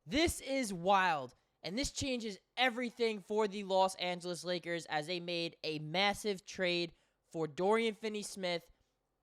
This is wild, and this changes everything for the Los Angeles Lakers as they made a massive trade for Dorian Finney-Smith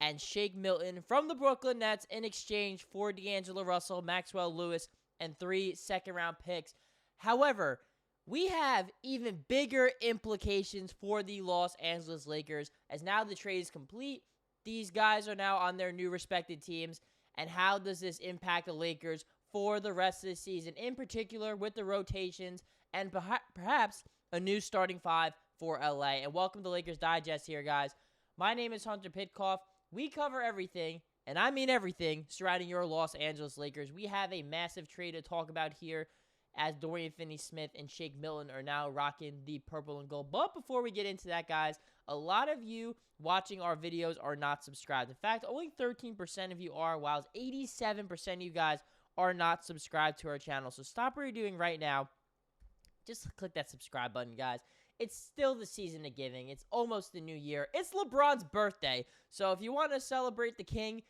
and Shake Milton from the Brooklyn Nets in exchange for D'Angelo Russell, Maxwell Lewis, and 3 second-round picks. However, we have even bigger implications for the Los Angeles Lakers as now the trade is complete. These guys are now on their new respected teams, and how does this impact the Lakers for the rest of the season, in particular with the rotations and perhaps a new starting five for LA. And welcome to Lakers Digest here, guys. My name is Hunter Pitcoff. We cover everything, and I mean everything, surrounding your Los Angeles Lakers. We have a massive trade to talk about here as Dorian Finney-Smith and Shake Milton are now rocking the purple and gold. But before we get into that, guys, a lot of you watching our videos are not subscribed. In fact, only 13% of you are, while 87% of you guys are not subscribed to our channel. So stop what you're doing right now. Just click that subscribe button, guys. It's still the season of giving. It's almost the new year. It's LeBron's birthday. So if you want to celebrate the king,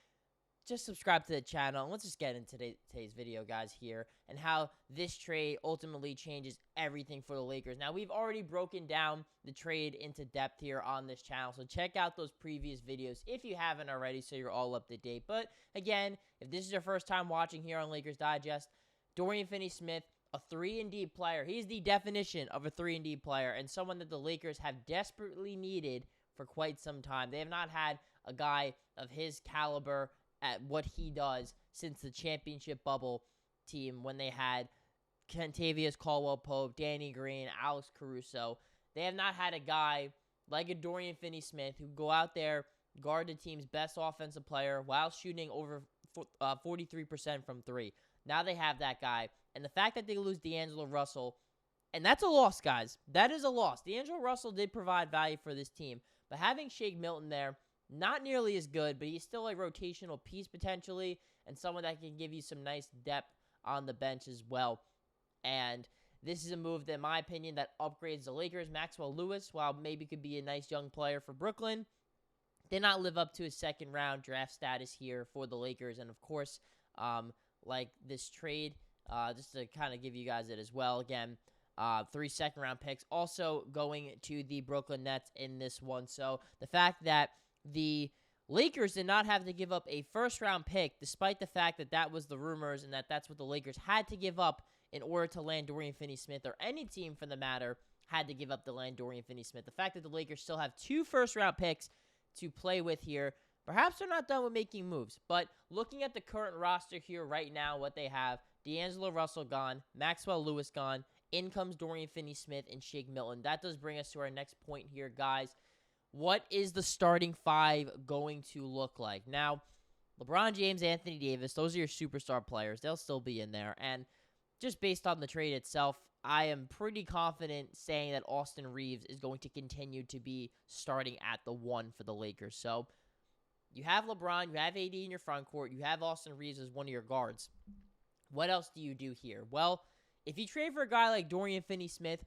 just subscribe to the channel. And let's just get into today's video, guys, here, and how this trade ultimately changes everything for the Lakers. Now, we've already broken down the trade into depth here on this channel, so check out those previous videos if you haven't already, so you're all up to date. But again, if this is your first time watching here on Lakers Digest, Dorian Finney-Smith, a 3-and-D player. He's the definition of a 3-and-D player, and someone that the Lakers have desperately needed for quite some time. They have not had a guy of his caliber at what he does since the championship bubble team when they had Kentavious Caldwell-Pope, Danny Green, Alex Caruso. They have not had a guy like a Dorian Finney-Smith who go out there, guard the team's best offensive player while shooting over 43% from three. Now they have that guy. And the fact that they lose D'Angelo Russell, and that's a loss, guys. That is a loss. D'Angelo Russell did provide value for this team. But having Shake Milton there, not nearly as good, but he's still a rotational piece potentially, and someone that can give you some nice depth on the bench as well. And this is a move that, in my opinion, that upgrades the Lakers. Maxwell Lewis, while maybe could be a nice young player for Brooklyn, did not live up to his second-round draft status here for the Lakers. And, of course, like this trade, just to kind of give you guys it as well, again, 3 second-round picks also going to the Brooklyn Nets in this one. So the fact that the Lakers did not have to give up a first-round pick, despite the fact that that was the rumors and that that's what the Lakers had to give up in order to land Dorian Finney-Smith, or any team for the matter had to give up to land Dorian Finney-Smith. The fact that the Lakers still have 2 first-round picks to play with here, perhaps they're not done with making moves. But looking at the current roster here right now, what they have, D'Angelo Russell gone, Maxwell Lewis gone, in comes Dorian Finney-Smith and Shake Milton. That does bring us to our next point here, guys. What is the starting five going to look like? Now, LeBron James, Anthony Davis, those are your superstar players. They'll still be in there. And just based on the trade itself, I am pretty confident saying that Austin Reaves is going to continue to be starting at the 1 for the Lakers. So you have LeBron, you have AD in your front court, you have Austin Reaves as one of your guards. What else do you do here? Well, if you trade for a guy like Dorian Finney-Smith,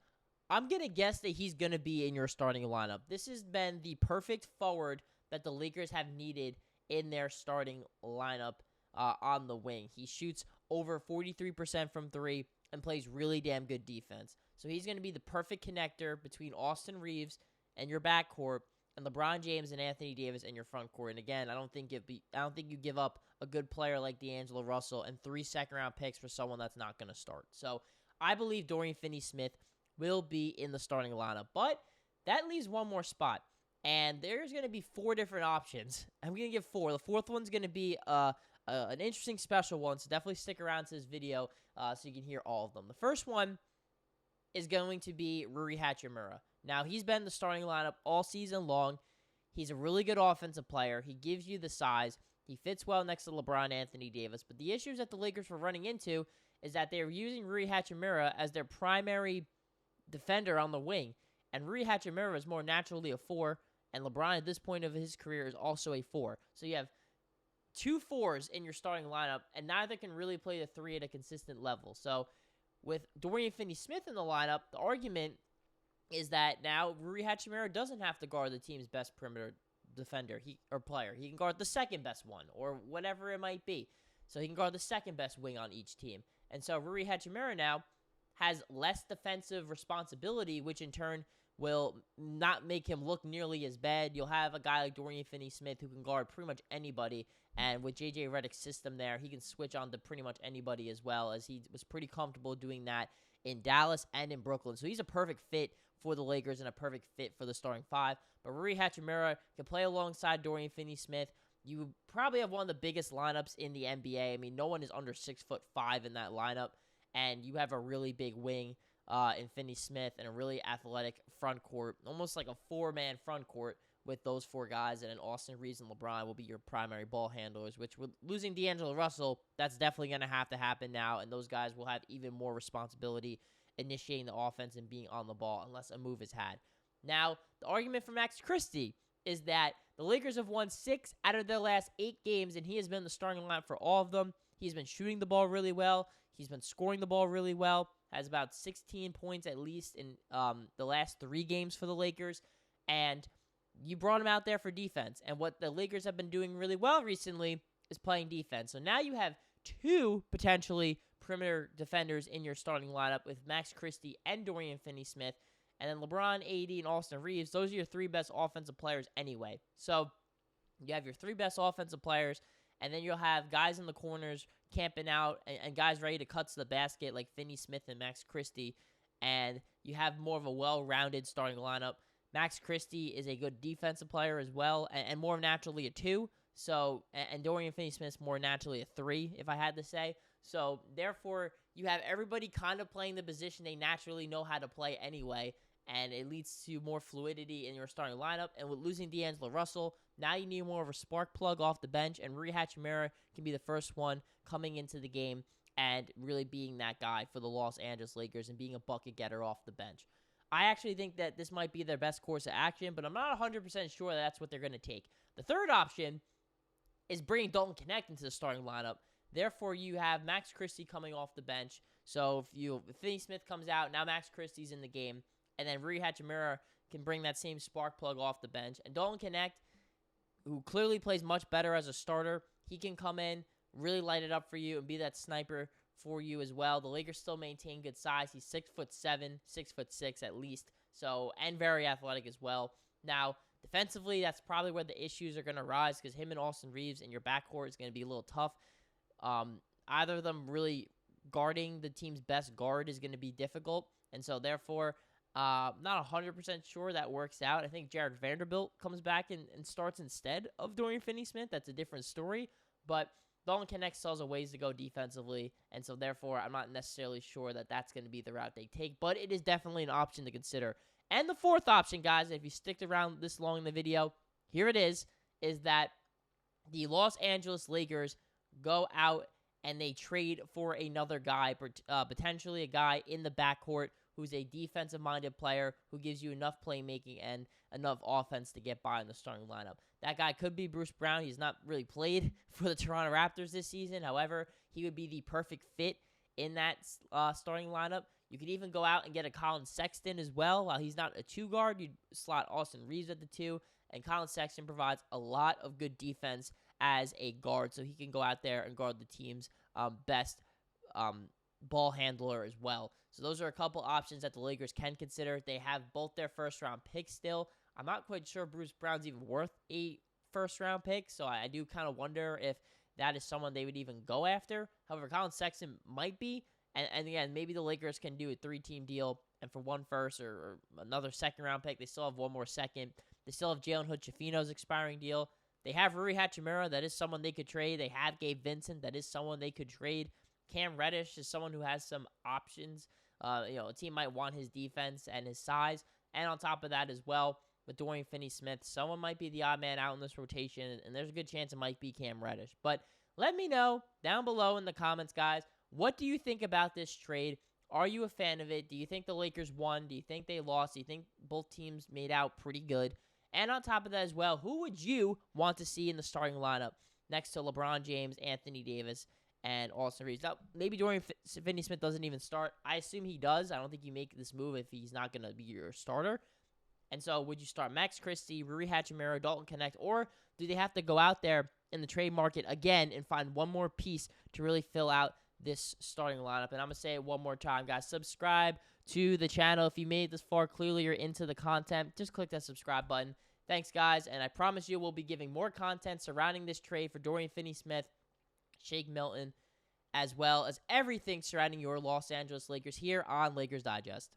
I'm going to guess that he's going to be in your starting lineup. This has been the perfect forward that the Lakers have needed in their starting lineup on the wing. He shoots over 43% from three and plays really damn good defense. So he's going to be the perfect connector between Austin Reaves and your backcourt and LeBron James and Anthony Davis in your front court. And again, I don't think you give up a good player like D'Angelo Russell and 3 second-round picks for someone that's not going to start. So I believe Dorian Finney-Smith will be in the starting lineup. But that leaves one more spot. And there's going to be 4 different options. I'm going to give 4. The 4th one's going to be an interesting special one, so definitely stick around to this video so you can hear all of them. The first one is going to be Rui Hachimura. Now, he's been in the starting lineup all season long. He's a really good offensive player. He gives you the size. He fits well next to LeBron Anthony Davis. But the issues that the Lakers were running into is that they were using Rui Hachimura as their primary defender on the wing. And Rui Hachimura is more naturally a 4, and LeBron at this point of his career is also a 4. So you have 2 4s in your starting lineup, and neither can really play the 3 at a consistent level. So with Dorian Finney-Smith in the lineup, the argument is that now Rui Hachimura doesn't have to guard the team's best perimeter defender or player. He can guard the second best one or whatever it might be. So he can guard the second best wing on each team. And so Rui Hachimura now has less defensive responsibility, which in turn will not make him look nearly as bad. You'll have a guy like Dorian Finney-Smith who can guard pretty much anybody, and with J.J. Redick's system there, he can switch on to pretty much anybody as well, as he was pretty comfortable doing that in Dallas and in Brooklyn. So he's a perfect fit for the Lakers and a perfect fit for the starting five. But Rui Hachimura can play alongside Dorian Finney-Smith. You probably have one of the biggest lineups in the NBA. I mean, no one is under 6'5" in that lineup, and you have a really big wing in Finney-Smith and a really athletic front court, almost like a four-man front court with those four guys, and then Austin Reaves and LeBron will be your primary ball handlers, which with losing D'Angelo Russell, that's definitely going to have to happen now, and those guys will have even more responsibility initiating the offense and being on the ball unless a move is had. Now, the argument for Max Christie is that the Lakers have won 6 out of their last 8 games, and he has been the starting lineup for all of them. He's been shooting the ball really well. He's been scoring the ball really well. Has about 16 points at least in the last 3 games for the Lakers. And you brought him out there for defense. And what the Lakers have been doing really well recently is playing defense. So now you have 2 potentially perimeter defenders in your starting lineup with Max Christie and Dorian Finney-Smith. And then LeBron, AD, and Austin Reaves, those are your 3 best offensive players anyway. So you have your 3 best offensive players, and then you'll have guys in the corners camping out and guys ready to cut to the basket like Finney-Smith and Max Christie. And you have more of a well-rounded starting lineup. Max Christie is a good defensive player as well, and more naturally a 2. So, and Dorian Finney-Smith's more naturally a 3, if I had to say. So, therefore, you have everybody kind of playing the position they naturally know how to play anyway, and it leads to more fluidity in your starting lineup. And with losing D'Angelo Russell, now you need more of a spark plug off the bench, and Rui Hachimura can be the first one coming into the game and really being that guy for the Los Angeles Lakers and being a bucket getter off the bench. I actually think that this might be their best course of action, but I'm not 100% sure that's what they're going to take. The third option is bringing Dalton Knecht into the starting lineup. Therefore, you have Max Christie coming off the bench. So if Finney-Smith comes out, now Max Christie's in the game. And then Rui Hachimura can bring that same spark plug off the bench. And Dalton Knecht, who clearly plays much better as a starter, he can come in, really light it up for you, and be that sniper for you as well. The Lakers still maintain good size. He's 6'7", 6'6" at least. So, and very athletic as well. Now, defensively, that's probably where the issues are going to rise, because him and Austin Reaves in your backcourt is going to be a little tough. Either of them really guarding the team's best guard is going to be difficult. And so, therefore, not 100% sure that works out. I think Jared Vanderbilt comes back and starts instead of Dorian Finney-Smith. That's a different story. But Dalton Knecht still has a ways to go defensively, and so therefore I'm not necessarily sure that that's going to be the route they take, but it is definitely an option to consider. And the fourth option, guys, if you stick around this long in the video, here it is that the Los Angeles Lakers go out and they trade for another guy, potentially a guy in the backcourt who's a defensive-minded player who gives you enough playmaking and enough offense to get by in the starting lineup. That guy could be Bruce Brown. He's not really played for the Toronto Raptors this season. However, he would be the perfect fit in that starting lineup. You could even go out and get a Colin Sexton as well. While he's not a 2-guard, you'd slot Austin Reaves at the 2, and Colin Sexton provides a lot of good defense as a guard, so he can go out there and guard the team's best ball handler as well. So those are a couple options that the Lakers can consider. They have both their first-round picks still. I'm not quite sure Bruce Brown's even worth a first-round pick, so I do kind of wonder if that is someone they would even go after. However, Colin Sexton might be, and again, maybe the Lakers can do a 3-team deal, and for one first or another second-round pick, they still have one more second. They still have Jalen Hood-Schifino's expiring deal. They have Rui Hachimura. That is someone they could trade. They have Gabe Vincent. That is someone they could trade. Cam Reddish is someone who has some options. A team might want his defense and his size. And on top of that as well, with Dorian Finney-Smith, someone might be the odd man out in this rotation, and there's a good chance it might be Cam Reddish. But let me know down below in the comments, guys, what do you think about this trade? Are you a fan of it? Do you think the Lakers won? Do you think they lost? Do you think both teams made out pretty good? And on top of that as well, who would you want to see in the starting lineup next to LeBron James, Anthony Davis, and Austin Reaves? Now, maybe Dorian Finney-Smith doesn't even start. I assume he does. I don't think you make this move if he's not going to be your starter. And so would you start Max Christie, Rui Hachimura, Dalton Knecht, or do they have to go out there in the trade market again and find one more piece to really fill out this starting lineup. And I'm going to say it one more time, guys. Subscribe to the channel. If you made it this far, clearly you're into the content. Just click that subscribe button. Thanks, guys. And I promise you we'll be giving more content surrounding this trade for Dorian Finney-Smith, Shake Milton, as well as everything surrounding your Los Angeles Lakers here on Lakers Digest.